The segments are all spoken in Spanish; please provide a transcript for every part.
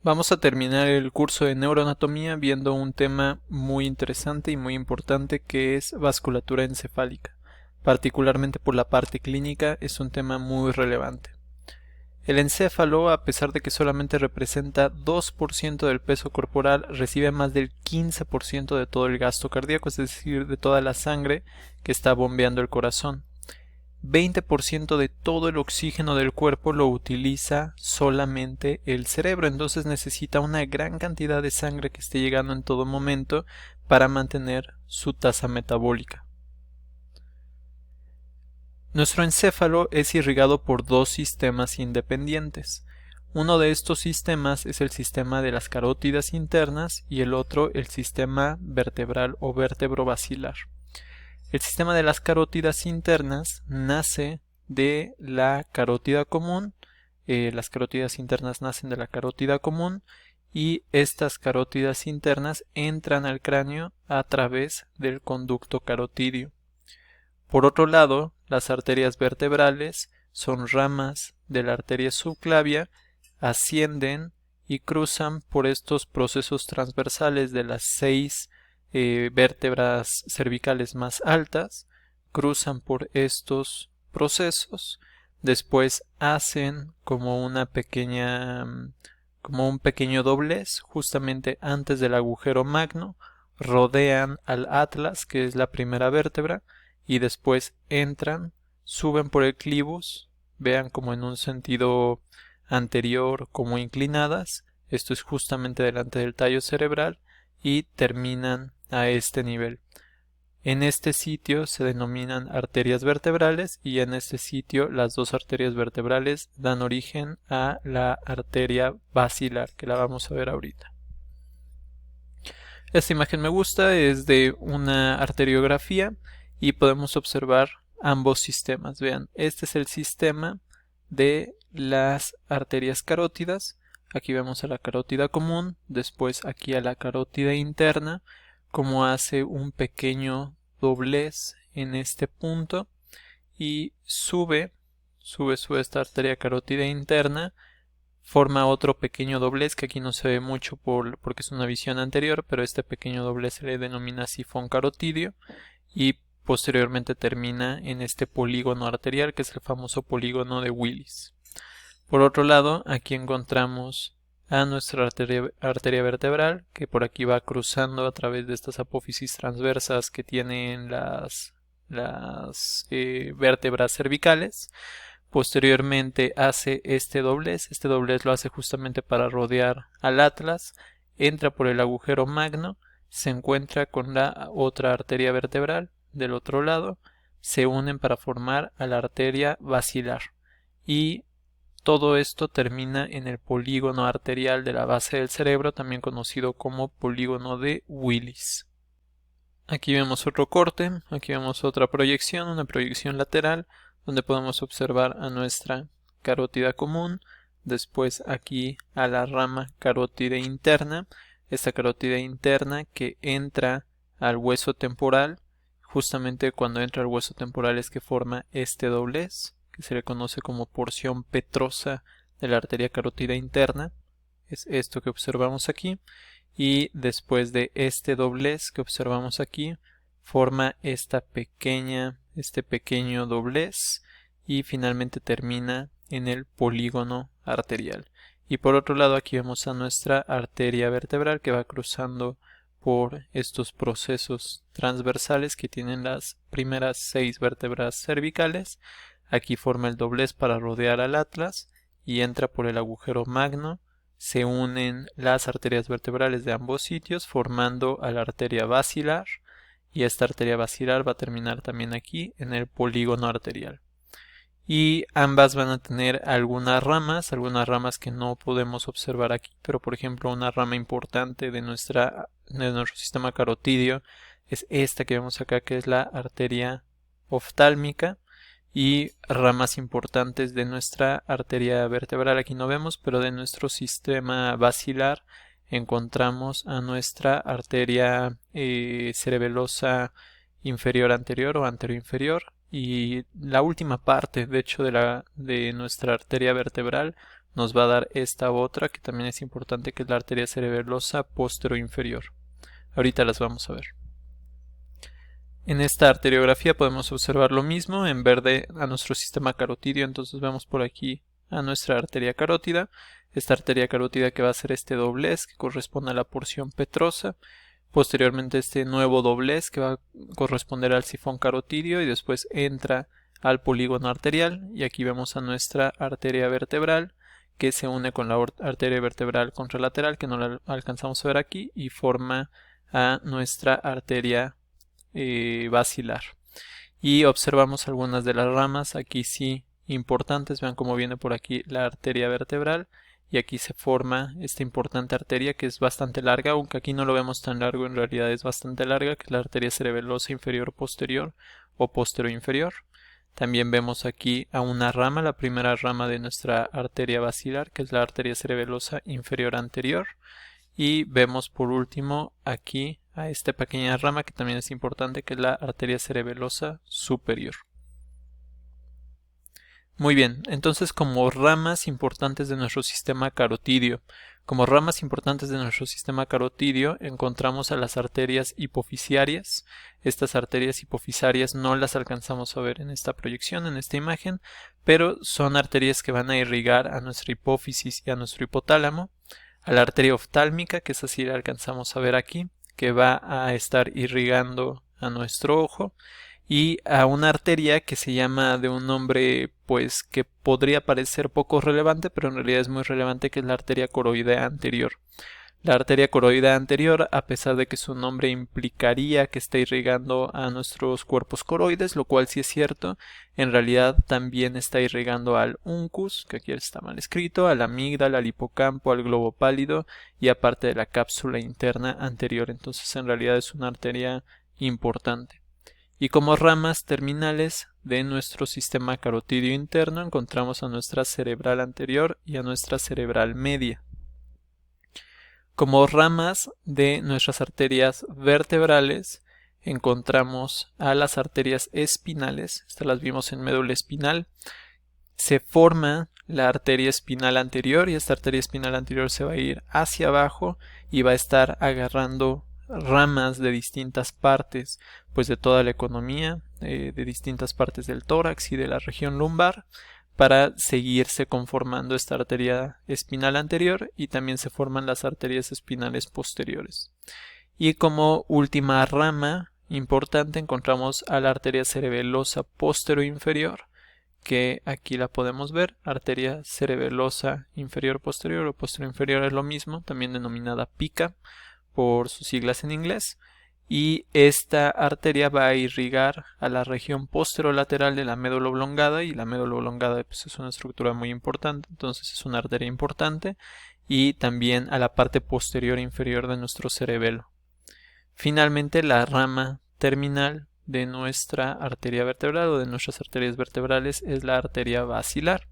Vamos a terminar el curso de neuroanatomía viendo un tema muy interesante y muy importante que es vasculatura encefálica. Particularmente por la parte clínica es un tema muy relevante. El encéfalo, a pesar de que solamente representa 2% del peso corporal, recibe más del 15% de todo el gasto cardíaco, es decir, de toda la sangre que está bombeando el corazón. 20% de todo el oxígeno del cuerpo lo utiliza solamente el cerebro, entonces necesita una gran cantidad de sangre que esté llegando en todo momento para mantener su tasa metabólica. Nuestro encéfalo es irrigado por dos sistemas independientes. Uno de estos sistemas es el sistema de las carótidas internas y el otro el sistema vertebral o vértebro-basilar. El sistema de las carótidas internas nace de la carótida común. Las carótidas internas nacen de la carótida común y estas carótidas internas entran al cráneo a través del conducto carotidio. Por otro lado, las arterias vertebrales son ramas de la arteria subclavia, ascienden y cruzan por estos procesos transversales de las 6 vértebras cervicales más altas, cruzan por estos procesos, después hacen como una pequeña como un pequeño doblez justamente antes del agujero magno, rodean al atlas, que es la primera vértebra, y después entran, suben por el clivus, vean como en un sentido anterior, como inclinadas, esto es justamente delante del tallo cerebral, y terminan a este nivel. En este sitio se denominan arterias vertebrales y en este sitio las dos arterias vertebrales dan origen a la arteria basilar, que la vamos a ver ahorita. Esta imagen me gusta, es de una arteriografía y podemos observar ambos sistemas. Vean, este es el sistema de las arterias carótidas. Aquí vemos a la carótida común, después aquí a la carótida interna, como hace un pequeño doblez en este punto y sube esta arteria carótida interna, forma otro pequeño doblez que aquí no se ve mucho porque es una visión anterior, pero este pequeño doblez se le denomina sifón carotidio y posteriormente termina en este polígono arterial que es el famoso polígono de Willis. Por otro lado, aquí encontramos a nuestra arteria vertebral que por aquí va cruzando a través de estas apófisis transversas que tienen las vértebras cervicales. Posteriormente hace este doblez lo hace justamente para rodear al atlas, entra por el agujero magno, se encuentra con la otra arteria vertebral del otro lado, se unen para formar a la arteria basilar y todo esto termina en el polígono arterial de la base del cerebro, también conocido como polígono de Willis. Aquí vemos otro corte, aquí vemos otra proyección, una proyección lateral, donde podemos observar a nuestra carótida común, después aquí a la rama carótida interna, esta carótida interna que entra al hueso temporal, justamente cuando entra al hueso temporal es que forma este doblez, que se le conoce como porción petrosa de la arteria carótida interna, es esto que observamos aquí, y después de este doblez que observamos aquí, forma este pequeño doblez y finalmente termina en el polígono arterial. Y por otro lado aquí vemos a nuestra arteria vertebral que va cruzando por estos procesos transversales que tienen las primeras 6 vértebras cervicales. Aquí forma el doblez para rodear al atlas y entra por el agujero magno. Se unen las arterias vertebrales de ambos sitios formando a la arteria basilar y esta arteria basilar va a terminar también aquí en el polígono arterial. Y ambas van a tener algunas ramas que no podemos observar aquí, pero por ejemplo una rama importante de nuestro sistema carotidio es esta que vemos acá, que es la arteria oftálmica, y ramas importantes de nuestra arteria vertebral aquí no vemos, pero de nuestro sistema basilar encontramos a nuestra arteria cerebelosa inferior anterior o anterior inferior, y la última parte de hecho de nuestra arteria vertebral nos va a dar esta otra que también es importante, que es la arteria cerebelosa posterior-inferior. Ahorita las vamos a ver. En esta arteriografía podemos observar lo mismo, en verde a nuestro sistema carotidio, entonces vemos por aquí a nuestra arteria carótida, esta arteria carótida que va a ser este doblez que corresponde a la porción petrosa, posteriormente este nuevo doblez que va a corresponder al sifón carotidio y después entra al polígono arterial, y aquí vemos a nuestra arteria vertebral que se une con la arteria vertebral contralateral que no la alcanzamos a ver aquí y forma a nuestra arteria basilar. Y observamos algunas de las ramas aquí sí importantes. Vean cómo viene por aquí la arteria vertebral y aquí se forma esta importante arteria que es bastante larga, aunque aquí no lo vemos tan largo, en realidad es bastante larga, que es la arteria cerebelosa inferior posterior o posterior inferior. También vemos aquí a una rama, la primera rama de nuestra arteria basilar, que es la arteria cerebelosa inferior anterior. Y vemos por último aquí a esta pequeña rama que también es importante, que es la arteria cerebelosa superior. Muy bien, entonces como ramas importantes de nuestro sistema carotidio, encontramos a las arterias hipofisiarias. Estas arterias hipofisiarias no las alcanzamos a ver en esta proyección, en esta imagen, pero son arterias que van a irrigar a nuestra hipófisis y a nuestro hipotálamo. A la arteria oftálmica, que es así la alcanzamos a ver aquí, que va a estar irrigando a nuestro ojo, y a una arteria que se llama de un nombre pues que podría parecer poco relevante, pero en realidad es muy relevante, que es la arteria coroidea anterior. La arteria coroidea anterior, a pesar de que su nombre implicaría que está irrigando a nuestros cuerpos coroides, lo cual sí es cierto, en realidad también está irrigando al uncus, que aquí está mal escrito, a la amígdala, al hipocampo, al globo pálido y a parte de la cápsula interna anterior. Entonces en realidad es una arteria importante. Y como ramas terminales de nuestro sistema carotidio interno encontramos a nuestra cerebral anterior y a nuestra cerebral media. Como ramas de nuestras arterias vertebrales encontramos a las arterias espinales, estas las vimos en médula espinal. Se forma la arteria espinal anterior y esta arteria espinal anterior se va a ir hacia abajo y va a estar agarrando ramas de distintas partes, pues de toda la economía, de distintas partes del tórax y de la región lumbar, para seguirse conformando esta arteria espinal anterior, y también se forman las arterias espinales posteriores. Y como última rama importante encontramos a la arteria cerebelosa posterior inferior, que aquí la podemos ver, arteria cerebelosa inferior posterior o posterior inferior es lo mismo, también denominada PICA por sus siglas en inglés. Y esta arteria va a irrigar a la región posterolateral de la médula oblongada, y la médula oblongada pues, es una estructura muy importante, entonces es una arteria importante, y también a la parte posterior inferior de nuestro cerebelo. Finalmente, la rama terminal de nuestra arteria vertebral o de nuestras arterias vertebrales es la arteria basilar,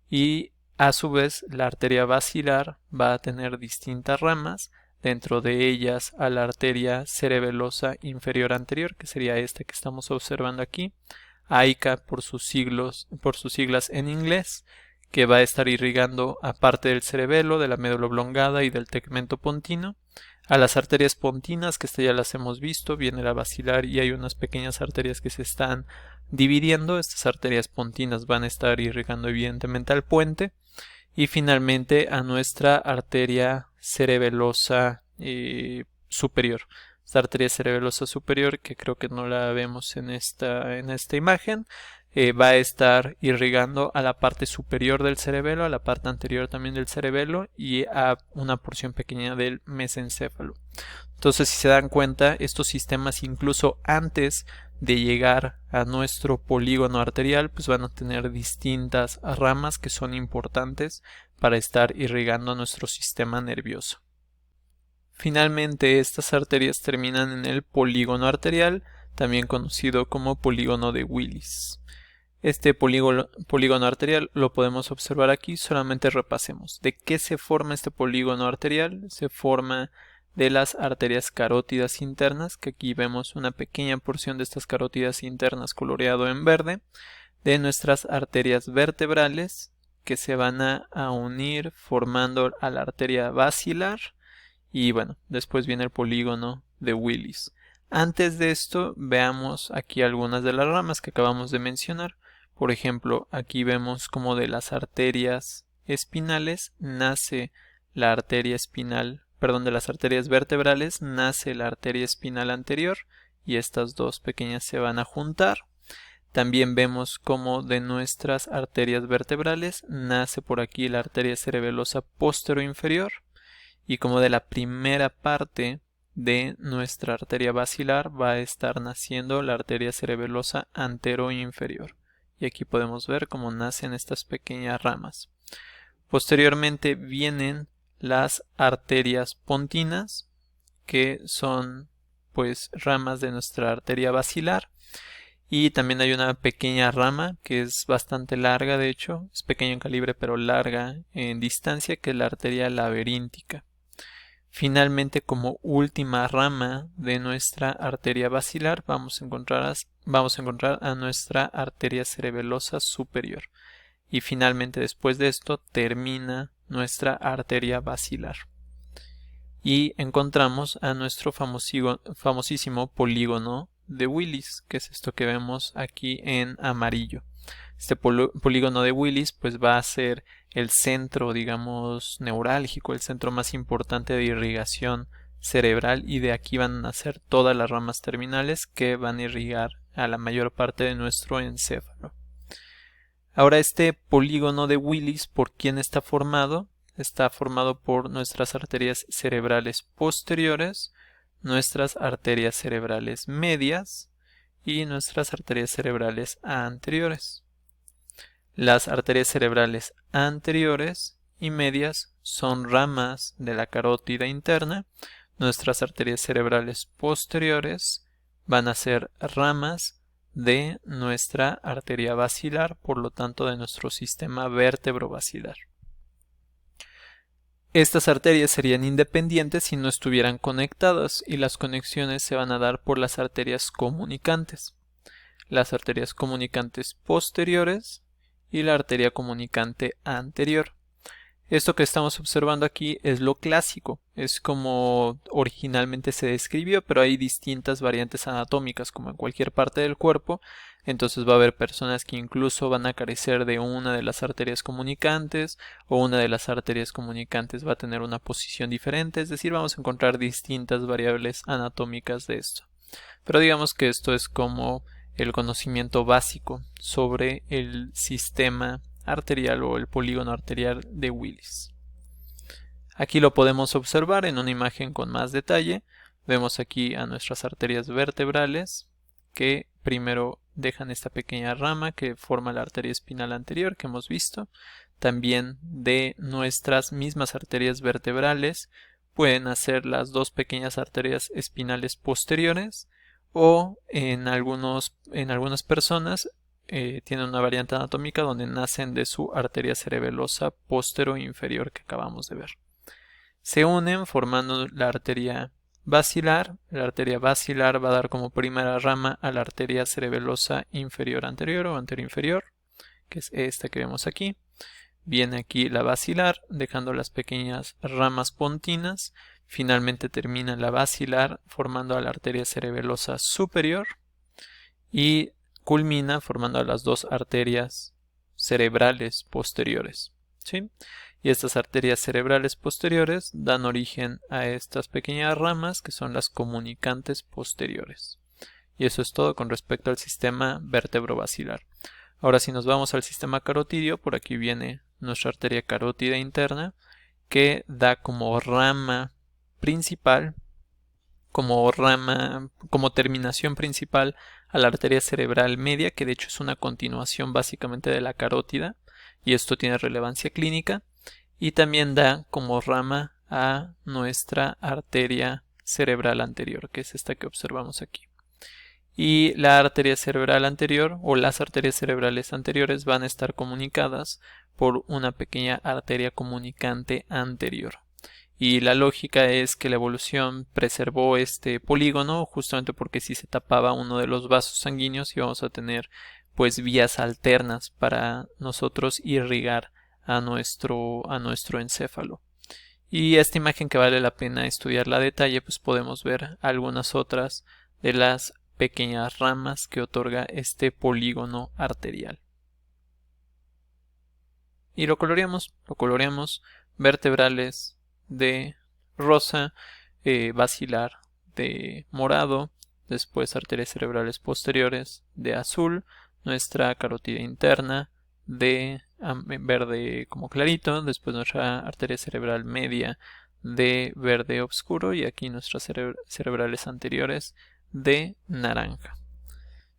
y a su vez la arteria basilar va a tener distintas ramas, dentro de ellas a la arteria cerebelosa inferior anterior, que sería esta que estamos observando aquí, AICA por sus siglas en inglés, que va a estar irrigando a parte del cerebelo, de la médula oblongada y del tegmento pontino. A las arterias pontinas, que ya las hemos visto, viene la basilar y hay unas pequeñas arterias que se están dividiendo. Estas arterias pontinas van a estar irrigando evidentemente al puente. Y finalmente a nuestra arteria cerebelosa superior. Esta arteria cerebelosa superior, que creo que no la vemos en esta imagen, va a estar irrigando a la parte superior del cerebelo, a la parte anterior también del cerebelo y a una porción pequeña del mesencéfalo. Entonces, si se dan cuenta, estos sistemas incluso antes de llegar a nuestro polígono arterial, pues van a tener distintas ramas que son importantes para estar irrigando nuestro sistema nervioso. Finalmente, estas arterias terminan en el polígono arterial, también conocido como polígono de Willis. Este polígono arterial lo podemos observar aquí, solamente repasemos. ¿De qué se forma este polígono arterial? Se forma de las arterias carótidas internas, que aquí vemos una pequeña porción de estas carótidas internas coloreado en verde, de nuestras arterias vertebrales, que se van a unir formando a la arteria basilar y bueno, después viene el polígono de Willis. Antes de esto, veamos aquí algunas de las ramas que acabamos de mencionar. Por ejemplo, aquí vemos como de las arterias espinales nace la arteria espinal, perdón, de las arterias vertebrales nace la arteria espinal anterior y estas dos pequeñas se van a juntar. También vemos como de nuestras arterias vertebrales nace por aquí la arteria cerebelosa posterior-inferior y como de la primera parte de nuestra arteria basilar va a estar naciendo la arteria cerebelosa antero-inferior. Y aquí podemos ver cómo nacen estas pequeñas ramas. Posteriormente vienen las arterias pontinas, que son pues ramas de nuestra arteria basilar. Y también hay una pequeña rama que es bastante larga, de hecho, es pequeña en calibre pero larga en distancia, que es la arteria laberíntica. Finalmente, como última rama de nuestra arteria basilar, vamos a encontrar a nuestra arteria cerebelosa superior. Y finalmente, después de esto, termina nuestra arteria basilar. Y encontramos a nuestro famosísimo polígono de Willis, que es esto que vemos aquí en amarillo. Este polígono de Willis pues va a ser el centro, digamos, neurálgico, el centro más importante de irrigación cerebral, y de aquí van a nacer todas las ramas terminales que van a irrigar a la mayor parte de nuestro encéfalo. Ahora, este polígono de Willis, ¿por quién está formado? Está formado por nuestras arterias cerebrales posteriores, nuestras arterias cerebrales medias y nuestras arterias cerebrales anteriores. Las arterias cerebrales anteriores y medias son ramas de la carótida interna. Nuestras arterias cerebrales posteriores van a ser ramas de nuestra arteria basilar, por lo tanto de nuestro sistema vértebro-basilar. Estas arterias serían independientes si no estuvieran conectadas, y las conexiones se van a dar por las arterias comunicantes. Las arterias comunicantes posteriores y la arteria comunicante anterior. Esto que estamos observando aquí es lo clásico, es como originalmente se describió, pero hay distintas variantes anatómicas como en cualquier parte del cuerpo. Entonces va a haber personas que incluso van a carecer de una de las arterias comunicantes, o una de las arterias comunicantes va a tener una posición diferente, es decir, vamos a encontrar distintas variables anatómicas de esto. Pero digamos que esto es como el conocimiento básico sobre el sistema arterial o el polígono arterial de Willis. Aquí lo podemos observar en una imagen con más detalle. Vemos aquí a nuestras arterias vertebrales que primero dejan esta pequeña rama que forma la arteria espinal anterior que hemos visto. También de nuestras mismas arterias vertebrales pueden hacer las dos pequeñas arterias espinales posteriores, o en algunas personas tienen una variante anatómica donde nacen de su arteria cerebelosa postero-inferior que acabamos de ver. Se unen formando la arteria basilar. La arteria basilar va a dar como primera rama a la arteria cerebelosa inferior anterior o anterior-inferior, que es esta que vemos aquí. Viene aquí la basilar, dejando las pequeñas ramas pontinas. Finalmente termina la basilar formando a la arteria cerebelosa superior y culmina formando a las dos arterias cerebrales posteriores, ¿sí? Y estas arterias cerebrales posteriores dan origen a estas pequeñas ramas que son las comunicantes posteriores. Y eso es todo con respecto al sistema vértebro-basilar. Ahora, si nos vamos al sistema carotidio, por aquí viene nuestra arteria carótida interna, que da como rama principal, como terminación principal a la arteria cerebral media, que de hecho es una continuación básicamente de la carótida, y esto tiene relevancia clínica, y también da como rama a nuestra arteria cerebral anterior, que es esta que observamos aquí. Y la arteria cerebral anterior o las arterias cerebrales anteriores van a estar comunicadas por una pequeña arteria comunicante anterior. Y la lógica es que la evolución preservó este polígono justamente porque si se tapaba uno de los vasos sanguíneos íbamos a tener pues vías alternas para nosotros irrigar a nuestro encéfalo. Y esta imagen, que vale la pena estudiarla a detalle, pues podemos ver algunas otras de las pequeñas ramas que otorga este polígono arterial. Y lo coloreamos vertebrales de rosa, basilar de morado, después arterias cerebrales posteriores de azul, nuestra carótida interna de verde como clarito, después nuestra arteria cerebral media de verde oscuro y aquí nuestras cerebrales anteriores de naranja.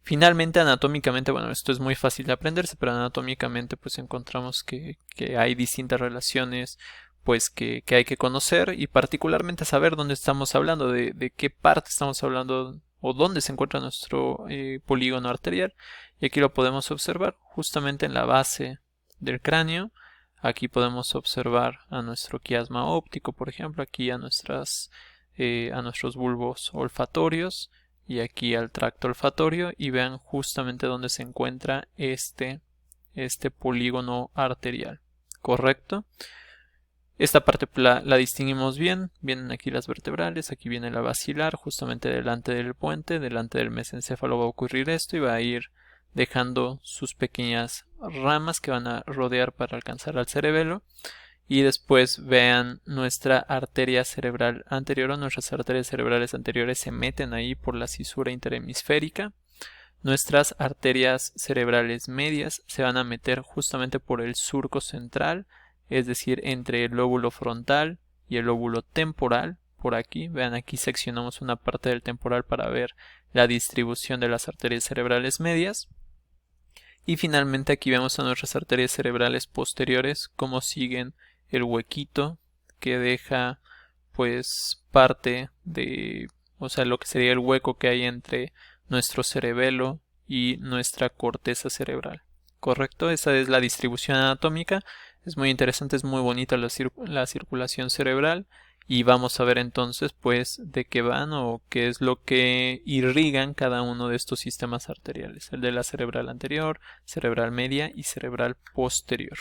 Finalmente, anatómicamente, bueno, esto es muy fácil de aprenderse, pero anatómicamente pues encontramos que hay distintas relaciones pues que hay que conocer y particularmente saber dónde estamos hablando, de qué parte estamos hablando o dónde se encuentra nuestro polígono arterial. Y aquí lo podemos observar justamente en la base del cráneo. Aquí podemos observar a nuestro quiasma óptico, por ejemplo, aquí a nuestros bulbos olfatorios y aquí al tracto olfatorio, y vean justamente dónde se encuentra este polígono arterial. ¿Correcto? Esta parte la distinguimos bien. Vienen aquí las vertebrales, aquí viene la basilar, justamente delante del puente, delante del mesencéfalo va a ocurrir esto y va a ir dejando sus pequeñas ramas que van a rodear para alcanzar al cerebelo. Y después vean nuestra arteria cerebral anterior o nuestras arterias cerebrales anteriores se meten ahí por la cisura interhemisférica. Nuestras arterias cerebrales medias se van a meter justamente por el surco central, es decir, entre el lóbulo frontal y el lóbulo temporal. Por aquí, vean, aquí seccionamos una parte del temporal para ver la distribución de las arterias cerebrales medias. Y finalmente aquí vemos a nuestras arterias cerebrales posteriores, cómo siguen el huequito que deja pues parte de, o sea, lo que sería el hueco que hay entre nuestro cerebelo y nuestra corteza cerebral. ¿Correcto? Esa es la distribución anatómica. Es muy interesante, es muy bonita la circulación cerebral. Y vamos a ver entonces pues de qué van o qué es lo que irrigan cada uno de estos sistemas arteriales. El de la cerebral anterior, cerebral media y cerebral posterior.